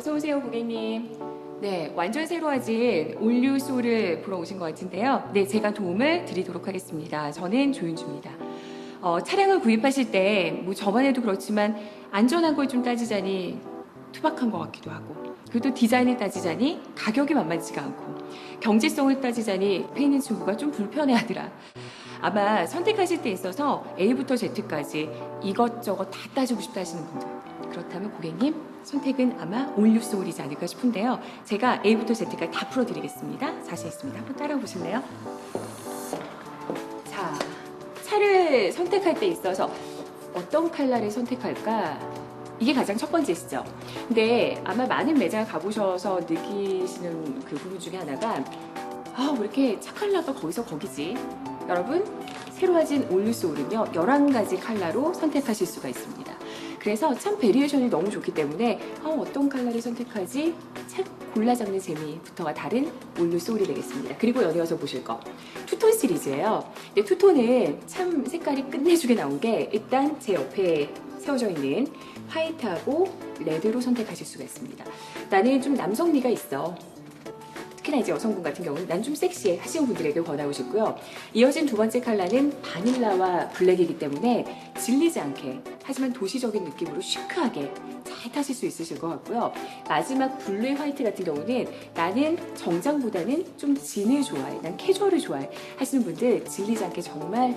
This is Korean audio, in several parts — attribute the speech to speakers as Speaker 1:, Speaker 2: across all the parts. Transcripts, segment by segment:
Speaker 1: 어서오세요, 고객님. 네, 완전 새로워진 올류소를 보러 오신 것 같은데요. 네, 제가 도움을 드리도록 하겠습니다. 저는 조윤주입니다. 차량을 구입하실 때, 뭐 저번에도 그렇지만 안전한 걸 좀 따지자니 투박한 것 같기도 하고, 그리고 또 디자인을 따지자니 가격이 만만치가 않고, 경제성을 따지자니 배 있는 친구가 좀 불편해하더라. 아마 선택하실 때 있어서 A부터 Z까지 이것저것 다 따지고 싶다 하시는 분들, 그렇다면 고객님 선택은 아마 올류소울이지 않을까 싶은데요. 제가 A부터 Z까지 다 풀어드리겠습니다. 자신 있습니다. 한번 따라와 보실래요? 자, 차를 선택할 때 있어서 어떤 컬러를 선택할까? 이게 가장 첫 번째시죠. 근데 아마 많은 매장 가보셔서 느끼시는 그 부분 중에 하나가 왜 이렇게 차 컬러가 거기서 거기지? 여러분, 새로워진 올류소울은요 11가지 컬러로 선택하실 수가 있습니다. 그래서 참 베리에이션이 너무 좋기 때문에 어떤 컬러를 선택하지? 책 골라 잡는 재미부터가 다른 올류소울이 되겠습니다. 그리고 연이어서 보실 거 투톤 시리즈예요. 근데 투톤은 참 색깔이 끝내주게 나온 게 일단 제 옆에 세워져 있는 화이트하고 레드로 선택하실 수가 있습니다. 나는 좀 남성미가 있어. 특히나 이제 여성분 같은 경우는 난 좀 섹시해 하시는 분들에게 권하고 싶고요. 이어진 두 번째 컬러는 바닐라와 블랙이기 때문에 질리지 않게 하지만 도시적인 느낌으로 시크하게 잘 타실 수 있으실 것 같고요. 마지막 블루의 화이트 같은 경우는 나는 정장보다는 좀 진을 좋아해, 난 캐주얼을 좋아해 하시는 분들 질리지 않게 정말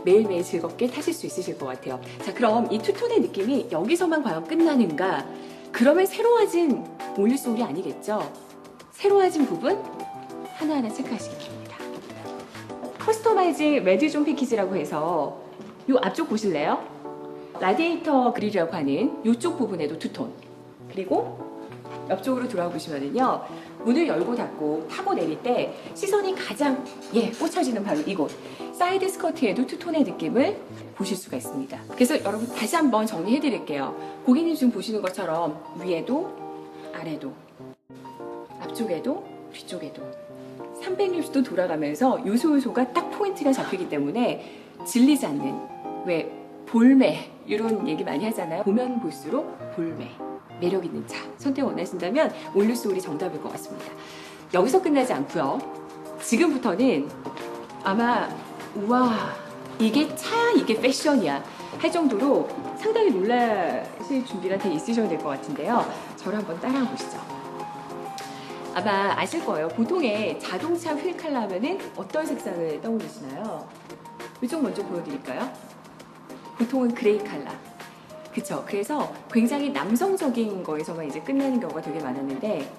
Speaker 1: 매일매일 즐겁게 타실 수 있으실 것 같아요. 자, 그럼 이 투톤의 느낌이 여기서만 과연 끝나는가? 그러면 새로워진 올류소울이 아니겠죠? 새로워진 부분 하나하나 체크하시기 바랍니다. 커스터마이징 레드존 패키지라고 해서 이 앞쪽 보실래요? 라디에이터 그릴이라고 하는 이쪽 부분에도 투톤, 그리고 옆쪽으로 들어와 보시면은요 문을 열고 닫고 타고 내릴 때 시선이 가장 꽂혀지는 바로 이곳 사이드 스커트에도 투톤의 느낌을 보실 수가 있습니다. 그래서 여러분 다시 한번 정리해 드릴게요. 고객님 지금 보시는 것처럼 위에도 아래도 앞쪽에도 뒤쪽에도 360도 돌아가면서 요소요소가 딱 포인트가 잡히기 때문에 질리지 않는, 왜 볼매 이런 얘기 많이 하잖아요. 보면 볼수록 볼매, 매력 있는 차 선택 원하신다면 올류소울이 정답일 것 같습니다. 여기서 끝나지 않고요. 지금부터는 아마 우와 이게 차야 이게 패션이야 할 정도로 상당히 놀라실 준비가 돼 있으셔야 될 것 같은데요. 저를 한번 따라와 보시죠. 아마 아실 거예요. 보통의 자동차 휠 컬러 하면은 어떤 색상을 떠올리시나요? 이쪽 먼저 보여드릴까요? 보통은 그레이 컬러. 그쵸? 그래서 굉장히 남성적인 거에서만 이제 끝나는 경우가 되게 많았는데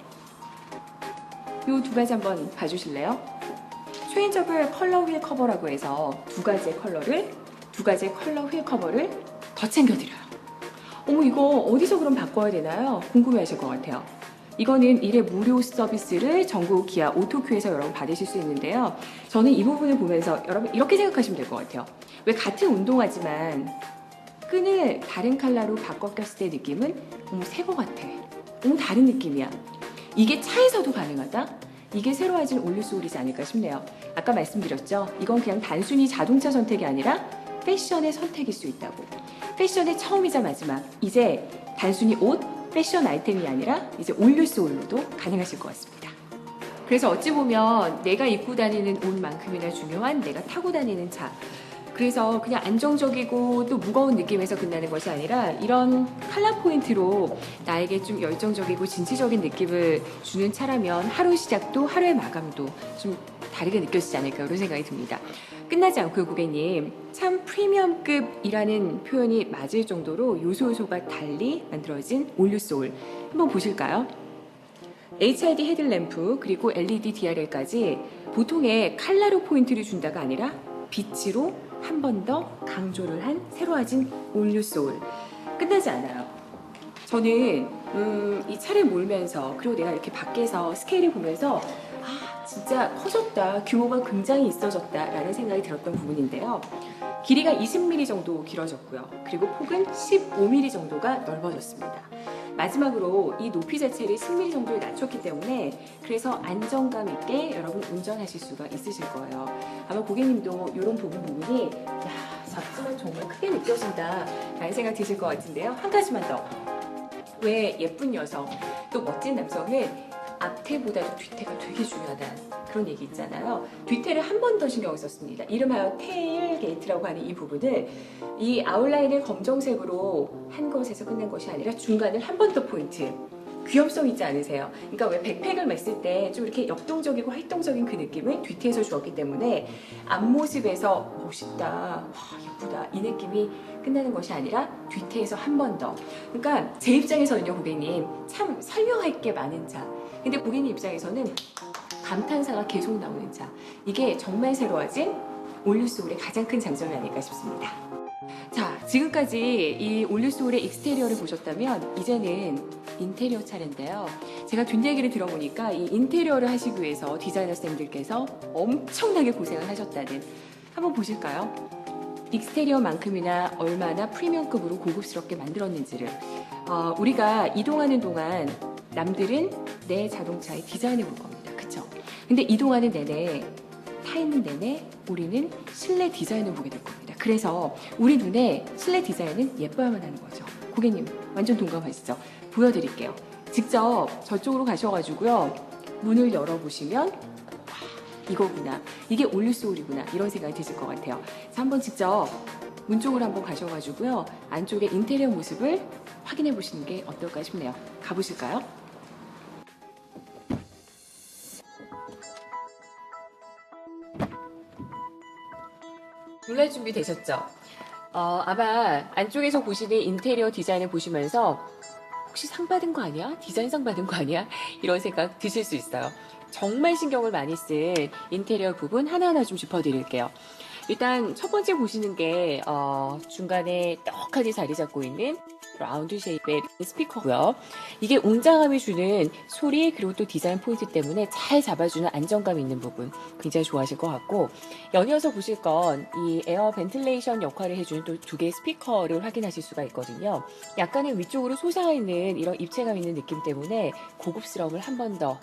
Speaker 1: 이 두 가지 한번 봐주실래요? 체인저블 컬러 휠 커버라고 해서 두 가지의 컬러 휠 커버를 더 챙겨드려요. 어머 이거 어디서 그럼 바꿔야 되나요? 궁금해하실 것 같아요. 이거는 1회 무료 서비스를 전국 기아 오토큐에서 여러분 받으실 수 있는데요. 저는 이 부분을 보면서 여러분 이렇게 생각하시면 될 것 같아요. 왜 같은 운동화지만 끈을 다른 컬러로 바꿔 꼈을 때 느낌은 새거 같아. 다른 느낌이야. 이게 차에서도 가능하다? 이게 새로워진 올류소울이지 않을까 싶네요. 아까 말씀드렸죠? 이건 그냥 단순히 자동차 선택이 아니라 패션의 선택일 수 있다고. 패션의 처음이자 마지막. 이제 단순히 옷, 패션 아이템이 아니라 이제 올류소울로도 가능하실 것 같습니다. 그래서 어찌 보면 내가 입고 다니는 옷만큼이나 중요한 내가 타고 다니는 차. 그래서 그냥 안정적이고 또 무거운 느낌에서 끝나는 것이 아니라 이런 컬러 포인트로 나에게 좀 열정적이고 진취적인 느낌을 주는 차라면 하루 시작도 하루의 마감도 좀 다르게 느껴지지 않을까 이런 생각이 듭니다. 끝나지 않고요 고객님, 참 프리미엄급이라는 표현이 맞을 정도로 요소요소가 달리 만들어진 올류소울 한번 보실까요? HID 헤드램프 그리고 LED DRL까지 보통의 컬러로 포인트를 준다가 아니라 빛으로 한 번 더 강조를 한 새로워진 올류소울. 끝나지 않아요. 저는 이 차를 몰면서 그리고 내가 이렇게 밖에서 스케일을 보면서 진짜 커졌다, 규모가 굉장히 있어졌다 라는 생각이 들었던 부분인데요. 길이가 20mm 정도 길어졌고요. 그리고 폭은 15mm 정도가 넓어졌습니다. 마지막으로 이 높이 자체를 10mm 정도에 낮췄기 때문에 그래서 안정감 있게 여러분 운전하실 수가 있으실 거예요. 아마 고객님도 이런 부분이 작지만 정말 크게 느껴진다 라는 생각 드실 것 같은데요. 한 가지만 더. 왜 예쁜 여성, 또 멋진 남성은 앞태보다도 뒤태가 되게 중요하다는 그런 얘기 있잖아요. 뒤태를 한 번 더 신경을 썼습니다. 이름하여 테일 게이트라고 하는 이 부분을, 이 아웃라인을 검정색으로 한 것에서 끝난 것이 아니라 중간을 한 번 더 포인트. 귀엽성 있지 않으세요? 그러니까 왜 백팩을 맸을 때 좀 이렇게 역동적이고 활동적인 그 느낌을 뒤태에서 주었기 때문에 앞모습에서 멋있다, 와, 예쁘다 이 느낌이 끝나는 것이 아니라 뒤태에서 한 번 더. 그러니까 제 입장에서는요, 고객님, 참 설명할 게 많은 차. 근데 고객님 입장에서는 감탄사가 계속 나오는 차. 이게 정말 새로워진 올류소울의 가장 큰 장점이 아닐까 싶습니다. 자, 지금까지 이 올류소울의 익스테리어를 보셨다면 이제는 인테리어 차례인데요. 제가 뒷얘기를 들어보니까 이 인테리어를 하시기 위해서 디자이너 쌤들께서 엄청나게 고생을 하셨다는, 한번 보실까요? 익스테리어만큼이나 얼마나 프리미엄급으로 고급스럽게 만들었는지를. 우리가 이동하는 동안 남들은 내 자동차의 디자인을 볼 겁니다. 그쵸? 근데 이동하는 내내, 타 있는 내내 우리는 실내 디자인을 보게 될 겁니다. 그래서 우리 눈에 실내 디자인은 예뻐야만 하는 거죠. 고객님 완전 동감하시죠? 보여드릴게요. 직접 저쪽으로 가셔가지고요, 문을 열어보시면 와, 이거구나, 이게 올류소울이구나, 이런 생각이 드실 것 같아요. 그래서 한번 직접 문 쪽으로 한번 가셔가지고요, 안쪽의 인테리어 모습을 확인해 보시는 게 어떨까 싶네요. 가보실까요? 놀랄 준비 되셨죠? 아마 안쪽에서 보시는 인테리어 디자인을 보시면서 혹시 상 받은 거 아니야? 디자인상 받은 거 아니야? 이런 생각 드실 수 있어요. 정말 신경을 많이 쓴 인테리어 부분 하나하나 좀 짚어드릴게요. 일단 첫 번째 보시는 게 중간에 떡하니 자리 잡고 있는 라운드 쉐입의 스피커고요. 이게 웅장함이 주는 소리, 그리고 또 디자인 포인트 때문에 잘 잡아주는 안정감 있는 부분 굉장히 좋아하실 것 같고, 연이어서 보실 건 이 에어 벤틸레이션 역할을 해주는 또 두 개의 스피커를 확인하실 수가 있거든요. 약간의 위쪽으로 솟아있는 이런 입체감 있는 느낌 때문에 고급스러움을 한 번 더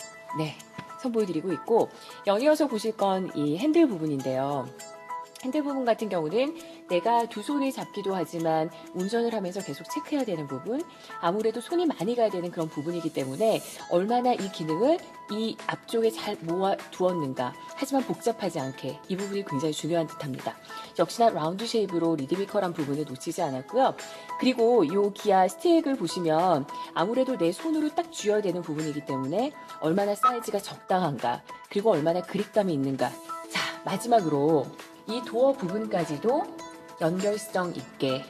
Speaker 1: 선보여드리고 있고, 연이어서 보실 건 이 핸들 부분인데요. 핸들 부분 같은 경우는 내가 두 손을 잡기도 하지만 운전을 하면서 계속 체크해야 되는 부분, 아무래도 손이 많이 가야 되는 그런 부분이기 때문에 얼마나 이 기능을 이 앞쪽에 잘 모아 두었는가, 하지만 복잡하지 않게, 이 부분이 굉장히 중요한 듯합니다. 역시나 라운드 쉐입으로 리드미컬한 부분을 놓치지 않았고요. 그리고 이 기아 스틱을 보시면 아무래도 내 손으로 딱 쥐어야 되는 부분이기 때문에 얼마나 사이즈가 적당한가, 그리고 얼마나 그립감이 있는가. 자, 마지막으로 이 도어 부분까지도 연결성 있게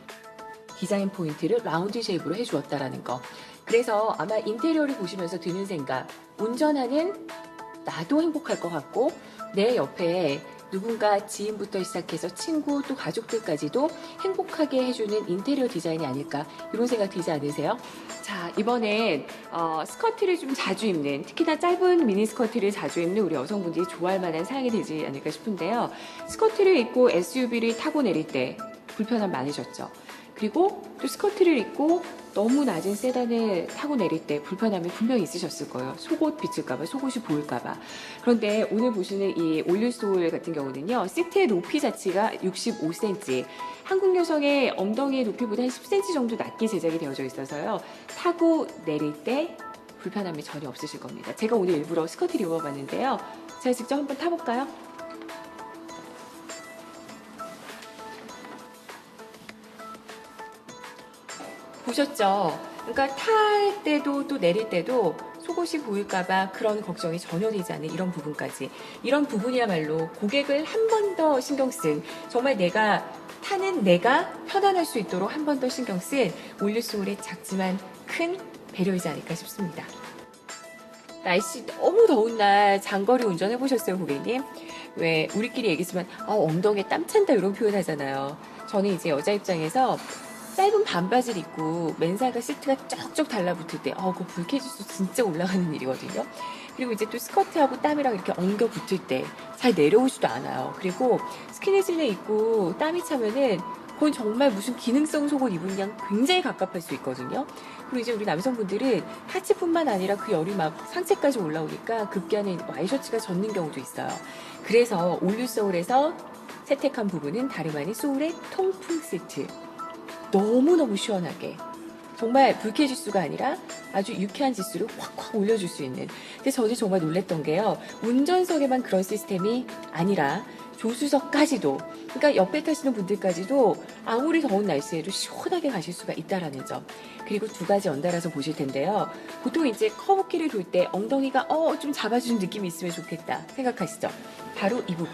Speaker 1: 디자인 포인트를 라운드 쉐입으로 해주었다라는 거. 그래서 아마 인테리어를 보시면서 드는 생각, 운전하는 나도 행복할 것 같고, 내 옆에 누군가 지인부터 시작해서 친구 또 가족들까지도 행복하게 해주는 인테리어 디자인이 아닐까, 이런 생각 들지 않으세요? 자, 이번엔 스커트를 좀 자주 입는, 특히나 짧은 미니 스커트를 자주 입는 우리 여성분들이 좋아할 만한 사양이 되지 않을까 싶은데요. 스커트를 입고 SUV를 타고 내릴 때 불편함 많으셨죠? 그리고 또 스커트를 입고 너무 낮은 세단을 타고 내릴 때 불편함이 분명히 있으셨을 거예요. 속옷 비칠까봐, 속옷이 보일까봐. 그런데 오늘 보시는 이 올류소울 같은 경우는요, 시트의 높이 자체가 65cm, 한국 여성의 엉덩이의 높이보다 한 10cm 정도 낮게 제작이 되어져 있어서요, 타고 내릴 때 불편함이 전혀 없으실 겁니다. 제가 오늘 일부러 스커트를 입어봤는데요, 제가 직접 한번 타볼까요? 보셨죠? 그러니까 탈 때도 또 내릴 때도 속옷이 보일까봐 그런 걱정이 전혀 되지 않는 이런 부분까지, 이런 부분이야말로 고객을 한 번 더 신경 쓴, 정말 내가 타는 내가 편안할 수 있도록 한 번 더 신경 쓴 올류소울의 작지만 큰 배려이지 않을까 싶습니다. 날씨 너무 더운 날 장거리 운전해 보셨어요, 고객님? 왜 우리끼리 얘기했지만 엉덩이에 땀 찬다 이런 표현 하잖아요. 저는 이제 여자 입장에서 짧은 반바지를 입고 맨살과 시트가 쩍쩍 달라붙을 때 그 불쾌지수 진짜 올라가는 일이거든요. 그리고 이제 또 스커트하고 땀이랑 이렇게 엉겨 붙을 때 잘 내려오지도 않아요. 그리고 스키니질레 입고 땀이 차면은 그건 정말 무슨 기능성 속옷 입은 양 굉장히 갑갑할 수 있거든요. 그리고 이제 우리 남성분들은 하체뿐만 아니라 그 열이 막 상체까지 올라오니까 급기야는 와이셔츠가 젖는 경우도 있어요. 그래서 올류소울에서 채택한 부분은 다름 아닌 소울의 통풍 시트. 너무너무 시원하게 정말 불쾌 지수가 아니라 아주 유쾌한 지수를 확확 올려줄 수 있는. 근데 저도 정말 놀랬던 게요. 운전석에만 그런 시스템이 아니라 조수석까지도, 그러니까 옆에 타시는 분들까지도 아무리 더운 날씨에도 시원하게 가실 수가 있다라는 점. 그리고 두 가지 연달아서 보실 텐데요. 보통 이제 커브길을 돌 때 엉덩이가 좀 잡아주는 느낌이 있으면 좋겠다 생각하시죠? 바로 이 부분.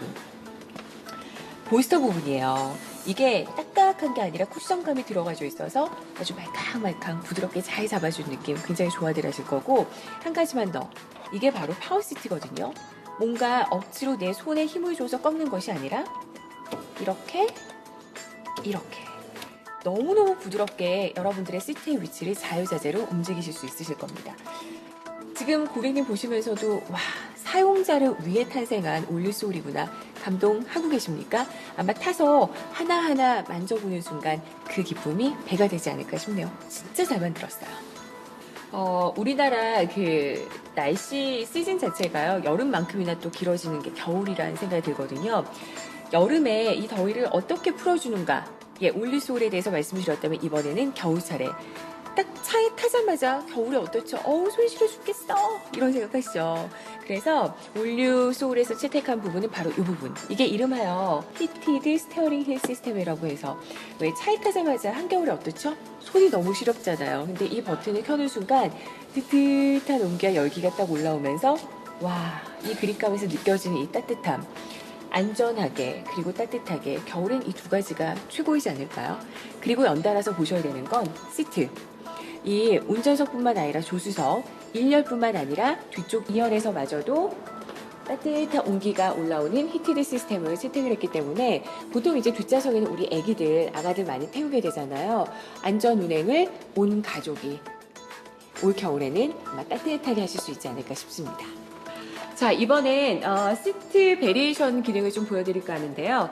Speaker 1: 볼스터 부분이에요. 이게 딱딱한 게 아니라 쿠션감이 들어가져 있어서 아주 말캉말캉 부드럽게 잘 잡아주는 느낌, 굉장히 좋아들 하실 거고, 한 가지만 더. 이게 바로 파워시트거든요. 뭔가 억지로 내 손에 힘을 줘서 꺾는 것이 아니라 이렇게 너무너무 부드럽게 여러분들의 시트의 위치를 자유자재로 움직이실 수 있으실 겁니다. 지금 고객님 보시면서도 와, 사용자를 위해 탄생한 올류소울이구나 감동하고 계십니까? 아마 타서 하나하나 만져보는 순간 그 기쁨이 배가 되지 않을까 싶네요. 진짜 잘 만들었어요. 우리나라 그 날씨 시즌 자체가요, 여름만큼이나 또 길어지는 게 겨울이라는 생각이 들거든요. 여름에 이 더위를 어떻게 풀어주는가, 올류소울에 대해서 말씀드렸다면 이번에는 겨울 차례. 딱 차에 타자마자 겨울에 어떻죠? 손 시려 죽겠어, 이런 생각하시죠. 그래서 올류소울에서 채택한 부분은 바로 이 부분. 이게 이름하여 히티드 스티어링 힐 시스템이라고 해서, 왜 차에 타자마자 한겨울에 어떻죠? 손이 너무 시렵잖아요. 근데 이 버튼을 켜는 순간 뜨뜻한 온기와 열기가 딱 올라오면서 와, 이 그립감에서 느껴지는 이 따뜻함, 안전하게 그리고 따뜻하게, 겨울엔 이 두 가지가 최고이지 않을까요? 그리고 연달아서 보셔야 되는 건 시트. 이 운전석뿐만 아니라 조수석, 1열뿐만 아니라 뒤쪽 2열에서마저도 따뜻한 온기가 올라오는 히티드 시스템을 채택을 했기 때문에, 보통 이제 뒷좌석에는 우리 애기들, 아가들 많이 태우게 되잖아요. 안전 운행을 온 가족이 올 겨울에는 아마 따뜻하게 하실 수 있지 않을까 싶습니다. 자, 이번엔 시트 베리에이션 기능을 좀 보여드릴까 하는데요.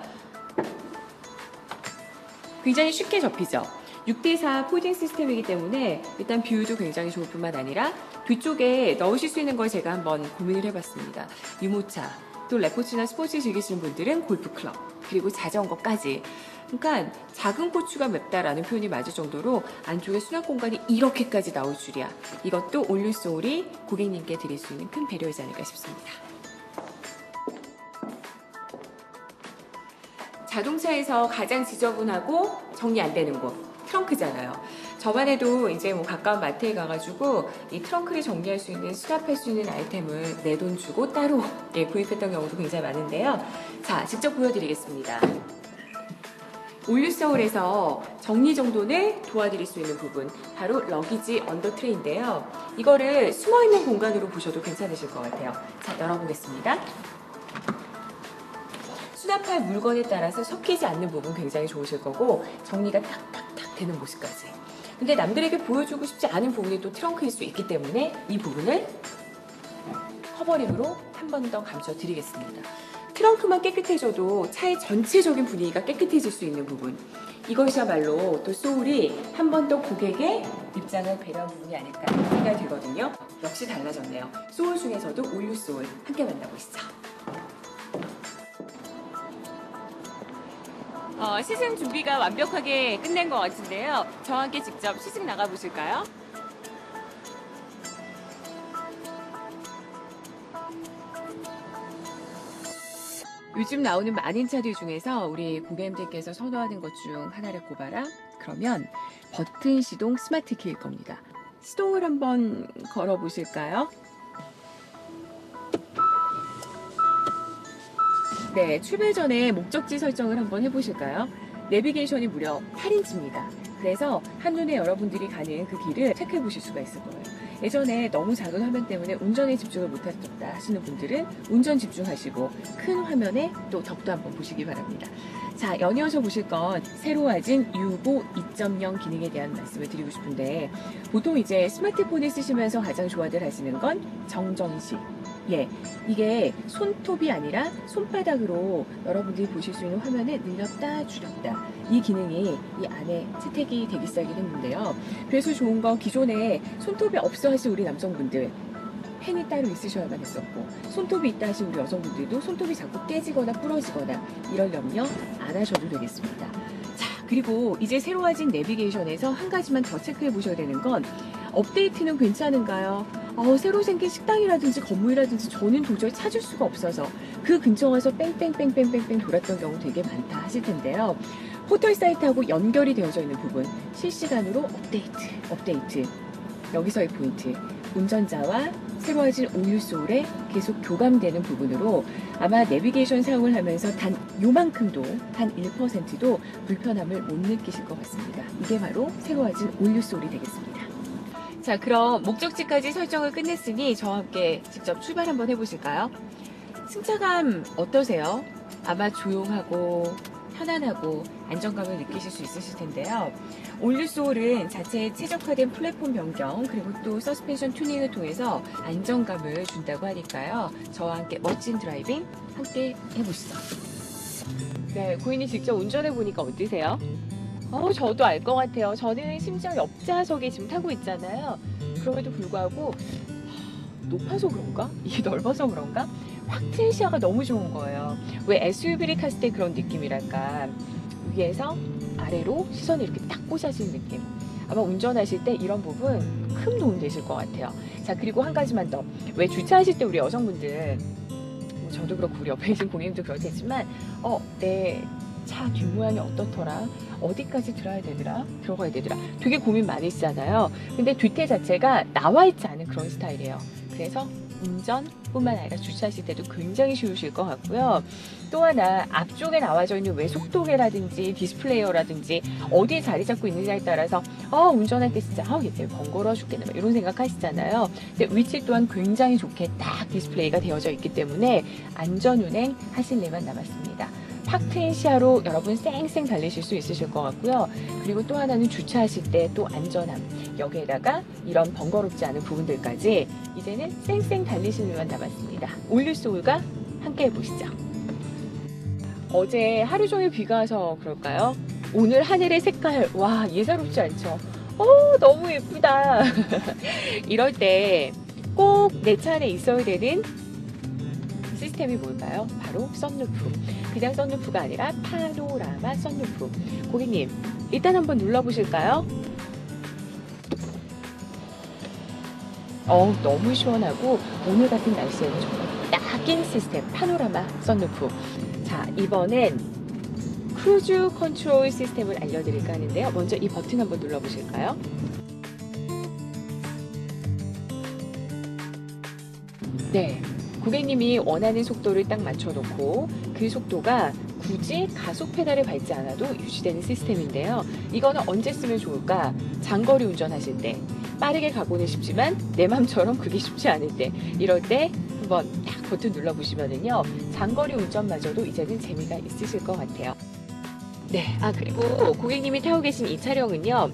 Speaker 1: 굉장히 쉽게 접히죠. 6대4 폴딩 시스템이기 때문에 일단 뷰도 굉장히 좋을 뿐만 아니라 뒤쪽에 넣으실 수 있는 걸 제가 한번 고민을 해봤습니다. 유모차, 또 레포츠나 스포츠 즐기시는 분들은 골프클럽, 그리고 자전거까지. 그러니까 작은 고추가 맵다라는 표현이 맞을 정도로 안쪽에 수납 공간이 이렇게까지 나올 줄이야. 이것도 올류소울이 고객님께 드릴 수 있는 큰 배려이지 않을까 싶습니다. 자동차에서 가장 지저분하고 정리 안 되는 곳, 트렁크잖아요. 저만 해도 이제 뭐 가까운 마트에 가가지고 이 트렁크를 정리할 수 있는, 수납할 수 있는 아이템을 내 돈 주고 따로 구입했던 경우도 굉장히 많은데요. 자, 직접 보여드리겠습니다. 올류소울에서 정리정돈을 도와드릴 수 있는 부분, 바로 러기지 언더 트레이인데요. 이거를 숨어있는 공간으로 보셔도 괜찮으실 것 같아요. 자, 열어보겠습니다. 수납할 물건에 따라서 섞이지 않는 부분 굉장히 좋으실 거고, 정리가 탁탁탁 되는 모습까지. 근데 남들에게 보여주고 싶지 않은 부분이 또 트렁크일 수 있기 때문에 이 부분을 커버링으로 한 번 더 감춰드리겠습니다. 트렁크만 깨끗해져도 차의 전체적인 분위기가 깨끗해질 수 있는 부분, 이것이야말로 또 소울이 한 번 더 고객의 입장을 배려한 부분이 아닐까 생각이 들거든요. 역시 달라졌네요. 소울 중에서도 올류소울 함께 만나보시죠. 시승 준비가 완벽하게 끝낸 것 같은데요. 저와 함께 직접 시승 나가보실까요? 요즘 나오는 많은 차들 중에서 우리 고객님들께서 선호하는 것 중 하나를 꼽아라? 그러면 버튼 시동 스마트 키일 겁니다. 시동을 한번 걸어보실까요? 네, 출발 전에 목적지 설정을 한번 해보실까요? 내비게이션이 무려 8인치입니다. 그래서 한눈에 여러분들이 가는 그 길을 체크해 보실 수가 있을 거예요. 예전에 너무 작은 화면 때문에 운전에 집중을 못하셨다 하시는 분들은 운전 집중하시고 큰 화면에 또 덕도 한번 보시기 바랍니다. 자, 연이어서 보실 건 새로 와진 유보 2.0 기능에 대한 말씀을 드리고 싶은데, 보통 이제 스마트폰을 쓰시면서 가장 좋아들 하시는 건 정전시. 이게 손톱이 아니라 손바닥으로 여러분들이 보실 수 있는 화면을 늘렸다 줄였다, 이 기능이 이 안에 채택이 되기 시작했는데요. 그래서 좋은 건 기존에 손톱이 없어 하신 우리 남성분들, 펜이 따로 있으셔야만 했었고, 손톱이 있다 하신 우리 여성분들도 손톱이 자꾸 깨지거나 부러지거나 이럴 염려 안 하셔도 되겠습니다. 자, 그리고 이제 새로워진 내비게이션에서 한 가지만 더 체크해 보셔야 되는 건 업데이트는 괜찮은가요? 새로 생긴 식당이라든지 건물이라든지 저는 도저히 찾을 수가 없어서 그 근처 가서 뺑뺑뺑뺑뺑뺑 돌았던 경우 되게 많다 하실 텐데요. 포털 사이트하고 연결이 되어져 있는 부분 실시간으로 업데이트 여기서의 포인트 운전자와 새로워진 올류솔에 계속 교감되는 부분으로 아마 내비게이션 사용을 하면서 단 요만큼도 단 1%도 불편함을 못 느끼실 것 같습니다. 이게 바로 새로워진 올류솔이 되겠습니다. 자, 그럼 목적지까지 설정을 끝냈으니 저와 함께 직접 출발 한번 해보실까요? 승차감 어떠세요? 아마 조용하고 편안하고 안정감을 느끼실 수 있으실 텐데요. 올류솔은 자체에 최적화된 플랫폼 변경 그리고 또 서스펜션 튜닝을 통해서 안정감을 준다고 하니까요. 저와 함께 멋진 드라이빙 함께 해보시죠. 네, 고객님 직접 운전해 보니까 어떠세요? 저도 알 것 같아요. 저는 심지어 옆좌석에 지금 타고 있잖아요. 그럼에도 불구하고 높아서 그런가? 이게 넓어서 그런가? 확 트인 시야가 너무 좋은 거예요. 왜 SUV를 탔을 때 그런 느낌이랄까? 위에서 아래로 시선이 이렇게 딱 꽂아지는 느낌. 아마 운전하실 때 이런 부분 큰 도움 되실 것 같아요. 자, 그리고 한 가지만 더. 왜 주차하실 때 우리 여성분들, 저도 그렇고 우리 옆에 계신 고객님도 그렇겠지만 내 차 뒷모양이 어떻더라? 어디까지 들어가야 되더라? 되게 고민 많이 쓰잖아요. 근데 뒷대 자체가 나와 있지 않은 그런 스타일이에요. 그래서 운전뿐만 아니라 주차하실 때도 굉장히 쉬우실 것 같고요. 또 하나 앞쪽에 나와져 있는 왜 속도계라든지 디스플레이어라든지 어디에 자리 잡고 있느냐에 따라서 운전할 때 진짜 얘 때문에 번거로워 죽겠네 이런 생각 하시잖아요. 근데 위치 또한 굉장히 좋게 딱 디스플레이가 되어져 있기 때문에 안전운행 하실 일만 남았습니다. 팍 트인 시야로 여러분 쌩쌩 달리실 수 있으실 것 같고요. 그리고 또 하나는 주차하실 때 또 안전함 여기에다가 이런 번거롭지 않은 부분들까지 이제는 쌩쌩 달리실 일만 남았습니다. 올류솔과 함께 해보시죠. 어제 하루 종일 비가 와서 그럴까요? 오늘 하늘의 색깔 와 예사롭지 않죠? 너무 예쁘다. 이럴 때 꼭 내 차 안에 있어야 되는 시스템이 뭘까요? 바로 썬루프. 그냥 썬루프가 아니라 파노라마 썬루프. 고객님, 일단 한번 눌러보실까요? 너무 시원하고 오늘 같은 날씨에는 정말 딱인 시스템 파노라마 썬루프. 자, 이번엔 크루즈 컨트롤 시스템을 알려드릴까 하는데요. 먼저 이 버튼 한번 눌러보실까요? 네. 고객님이 원하는 속도를 딱 맞춰놓고 그 속도가 굳이 가속 페달을 밟지 않아도 유지되는 시스템인데요. 이거는 언제 쓰면 좋을까? 장거리 운전하실 때 빠르게 가고는 싶지만 내 맘처럼 그게 쉽지 않을 때 이럴 때 한번 딱 버튼 눌러보시면은요 장거리 운전마저도 이제는 재미가 있으실 것 같아요. 네, 그리고 고객님이 타고 계신 이 차량은요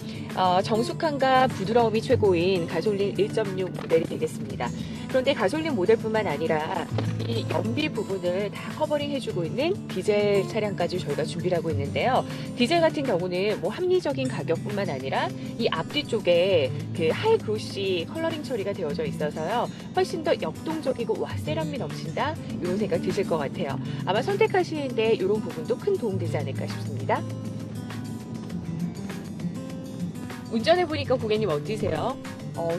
Speaker 1: 정숙함과 부드러움이 최고인 가솔린 1.6 모델이 되겠습니다. 그런데 가솔린 모델뿐만 아니라 이 연비 부분을 다 커버링 해주고 있는 디젤 차량까지 저희가 준비를 하고 있는데요. 디젤 같은 경우는 합리적인 가격뿐만 아니라 이 앞뒤 쪽에 그 하이 그로시 컬러링 처리가 되어져 있어서요. 훨씬 더 역동적이고 와 세련미 넘친다 이런 생각 드실 것 같아요. 아마 선택하시는데 이런 부분도 큰 도움 되지 않을까 싶습니다. 운전해보니까 고객님 어떠세요?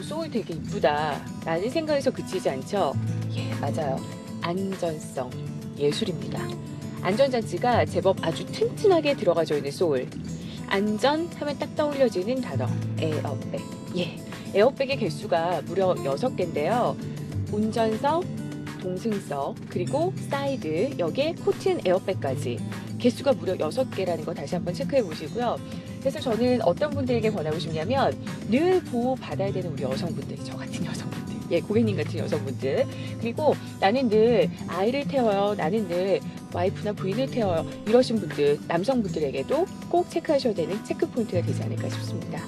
Speaker 1: 소울 되게 이쁘다 라는 생각에서 그치지 않죠? 예, 맞아요. 안전성 예술입니다. 안전장치가 제법 아주 튼튼하게 들어가져 있는 소울. 안전 하면 딱 떠올려지는 단어 에어백. 예, 에어백의 개수가 무려 6개인데요. 운전석, 동승석, 그리고 사이드 여기에 코튼 에어백까지 개수가 무려 6개라는 거 다시 한번 체크해 보시고요. 그래서 저는 어떤 분들에게 권하고 싶냐면 늘 보호받아야 되는 우리 여성분들, 저 같은 여성분들, 예, 고객님 같은 여성분들, 그리고 나는 늘 아이를 태워요, 나는 늘 와이프나 부인을 태워요 이러신 분들, 남성분들에게도 꼭 체크하셔야 되는 체크 포인트가 되지 않을까 싶습니다.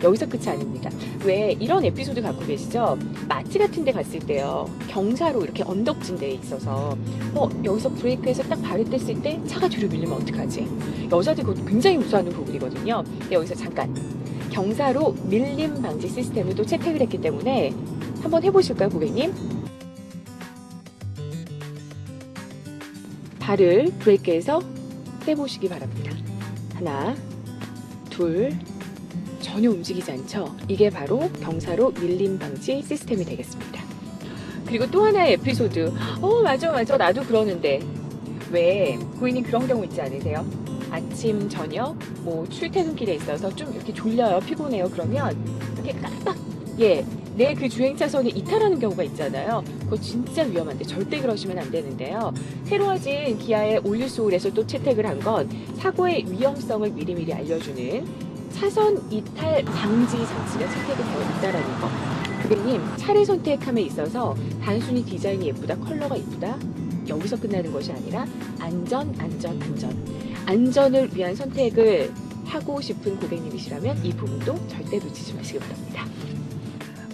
Speaker 1: 여기서 끝이 아닙니다. 왜 이런 에피소드 갖고 계시죠? 마트 같은 데 갔을 때요. 경사로 이렇게 언덕진 데에 있어서 여기서 브레이크해서 딱 발을 뗐을 때 차가 뒤로 밀리면 어떡하지? 여자들 그거 굉장히 무서워하는 부분이거든요. 근데 여기서 잠깐 경사로 밀림 방지 시스템을 또 채택을 했기 때문에 한번 해보실까요, 고객님? 발을 브레이크에서 빼보시기 바랍니다. 하나, 둘, 전혀 움직이지 않죠? 이게 바로 경사로 밀림 방지 시스템이 되겠습니다. 그리고 또 하나의 에피소드. 맞아. 나도 그러는데. 왜 고객님 그런 경우 있지 않으세요? 아침, 저녁, 출퇴근길에 있어서 좀 이렇게 졸려요, 피곤해요. 그러면 이렇게 깜빡, 내 그 주행차선을 이탈하는 경우가 있잖아요. 그거 진짜 위험한데 절대 그러시면 안 되는데요. 새로워진 기아의 올류소울에서 또 채택을 한 건 사고의 위험성을 미리미리 알려주는 차선 이탈 방지 장치가 채택이 되어 있다는 거. 고객님, 차를 선택함에 있어서 단순히 디자인이 예쁘다, 컬러가 예쁘다, 여기서 끝나는 것이 아니라 안전을 위한 선택을 하고 싶은 고객님이시라면 이 부분도 절대 놓치지 마시기 바랍니다.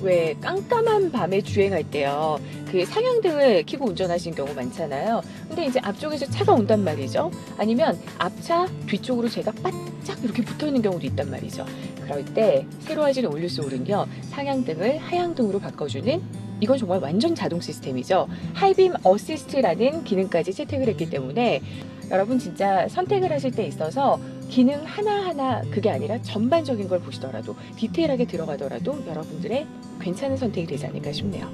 Speaker 1: 왜 깜깜한 밤에 주행할 때요, 그 상향등을 켜고 운전하시는 경우 많잖아요. 근데 이제 앞쪽에서 차가 온단 말이죠. 아니면 앞차 뒤쪽으로 제가 바짝 이렇게 붙어 있는 경우도 있단 말이죠. 그럴 때 새로워진 올류소울은요, 상향등을 하향등으로 바꿔주는, 이건 정말 완전 자동 시스템이죠. 하이빔 어시스트라는 기능까지 채택을 했기 때문에 여러분 진짜 선택을 하실 때 있어서 기능 하나하나, 그게 아니라 전반적인 걸 보시더라도, 디테일하게 들어가더라도 여러분들의 괜찮은 선택이 되지 않을까 싶네요.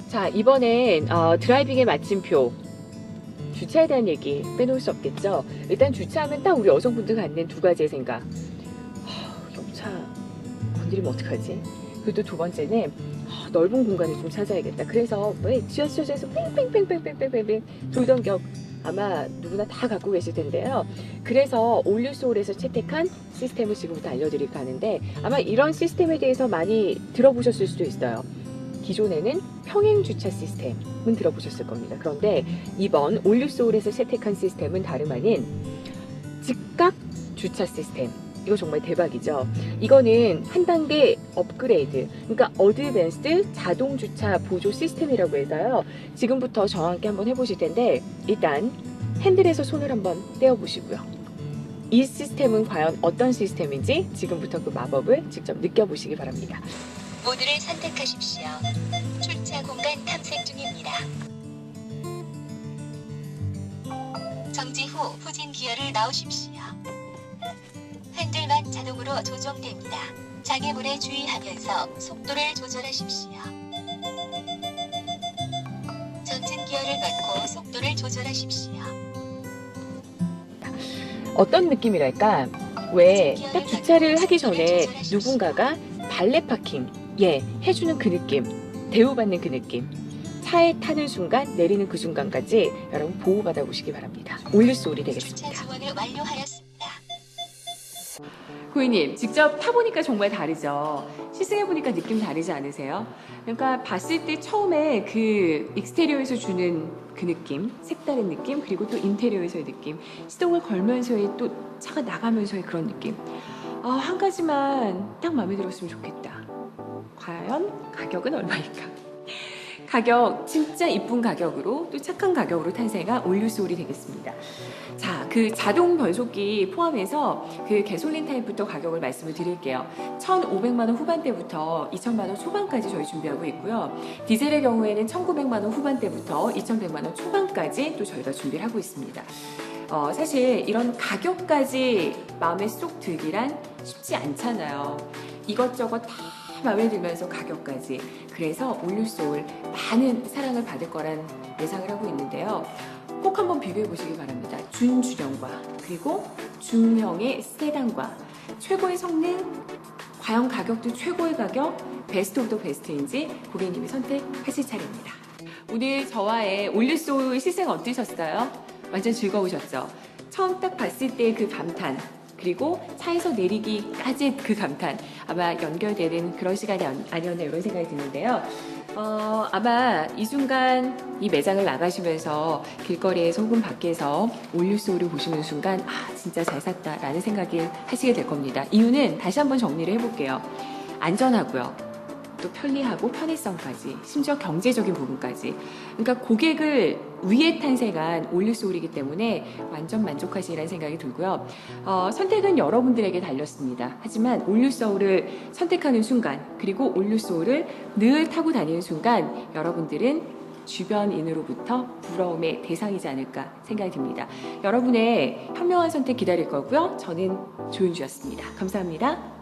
Speaker 1: 자, 이번엔 드라이빙의 마침표, 주차에 대한 얘기 빼놓을 수 없겠죠. 일단 주차하면 딱 우리 여성분들 갖는 두 가지의 생각. 옆차 건드리면 어떡하지? 그리고 또 두 번째는 넓은 공간을 좀 찾아야겠다. 그래서 왜 지하철에서 뺑뺑뺑뺑뺑뺑뺑 돌던 격 아마 누구나 다 갖고 계실 텐데요. 그래서 올류소울에서 채택한 시스템을 지금부터 알려드릴까 하는데, 아마 이런 시스템에 대해서 많이 들어보셨을 수도 있어요. 기존에는 평행주차 시스템은 들어보셨을 겁니다. 그런데 이번 올류소울에서 채택한 시스템은 다름 아닌 즉각 주차 시스템. 이거 정말 대박이죠. 이거는 한 단계 업그레이드, 그러니까 어드밴스드 자동 주차 보조 시스템이라고 해서요. 지금부터 저와 함께 한번 해보실 텐데, 일단 핸들에서 손을 한번 떼어 보시고요. 이 시스템은 과연 어떤 시스템인지 지금부터 그 마법을 직접 느껴보시기 바랍니다.
Speaker 2: 모드를 선택하십시오. 주차 공간 탐색 중입니다. 정지 후 후진 기어를 넣으십시오. 핸들만 자동으로 조정됩니다. 장애물에 주의하면서 속도를 조절하십시오. 전진 기어를 넣고 속도를 조절하십시오.
Speaker 1: 어떤 느낌이랄까? 왜 딱 주차를 하기 전에 누군가가 발렛 파킹 해주는 그 느낌, 대우받는 그 느낌, 차에 타는 순간, 내리는 그 순간까지 여러분 보호받아 보시기 바랍니다. 올류소울이 되겠습니다.
Speaker 2: 주차 지원을 완료하였습니다.
Speaker 1: 고객님, 직접 타보니까 정말 다르죠? 시승해보니까 느낌 다르지 않으세요? 그러니까 봤을 때 처음에 그 익스테리어에서 주는 그 느낌, 색다른 느낌, 그리고 또 인테리어에서의 느낌, 시동을 걸면서의 또 차가 나가면서의 그런 느낌. 한 가지만 딱 마음에 들었으면 좋겠다. 과연 가격은 얼마일까? 가격, 진짜 이쁜 가격으로, 또 착한 가격으로 탄생한 올류소울이 되겠습니다. 자, 그 자동 변속기 포함해서 그 개솔린 타입부터 가격을 말씀을 드릴게요. 1,500만 원 후반대부터 2,000만 원 초반까지 저희 준비하고 있고요. 디젤의 경우에는 1,900만 원 후반대부터 2,100만 원 초반까지 또 저희가 준비를 하고 있습니다. 사실 이런 가격까지 마음에 쏙 들기란 쉽지 않잖아요. 이것저것 다 마음에 들면서 가격까지. 그래서 올류소울 많은 사랑을 받을 거란 예상을 하고 있는데요. 꼭 한번 비교해 보시기 바랍니다. 준중형과 그리고 중형의 세단과 최고의 성능, 과연 가격도 최고의 가격, 베스트 오브 더 베스트인지 고객님이 선택하실 차례입니다. 오늘 저와의 올류소울 시승 어떠셨어요? 완전 즐거우셨죠? 처음 딱 봤을 때 그 감탄, 그리고 차에서 내리기까지 그 감탄, 아마 연결되는 그런 시간이 아니었나 이런 생각이 드는데요. 아마 이 순간 이 매장을 나가시면서 길거리에서 혹은 밖에서 올류소울을 보시는 순간 진짜 잘 샀다라는 생각이 하시게 될 겁니다. 이유는 다시 한번 정리를 해볼게요. 안전하고요. 또 편리하고 편의성까지, 심지어 경제적인 부분까지. 그러니까 고객을 위해 탄생한 올류소울이기 때문에 완전 만족하시리라는 생각이 들고요. 선택은 여러분들에게 달렸습니다. 하지만 올류소울을 선택하는 순간, 그리고 올류소울을 늘 타고 다니는 순간 여러분들은 주변인으로부터 부러움의 대상이지 않을까 생각이 듭니다. 여러분의 현명한 선택 기다릴 거고요. 저는 조윤주였습니다. 감사합니다.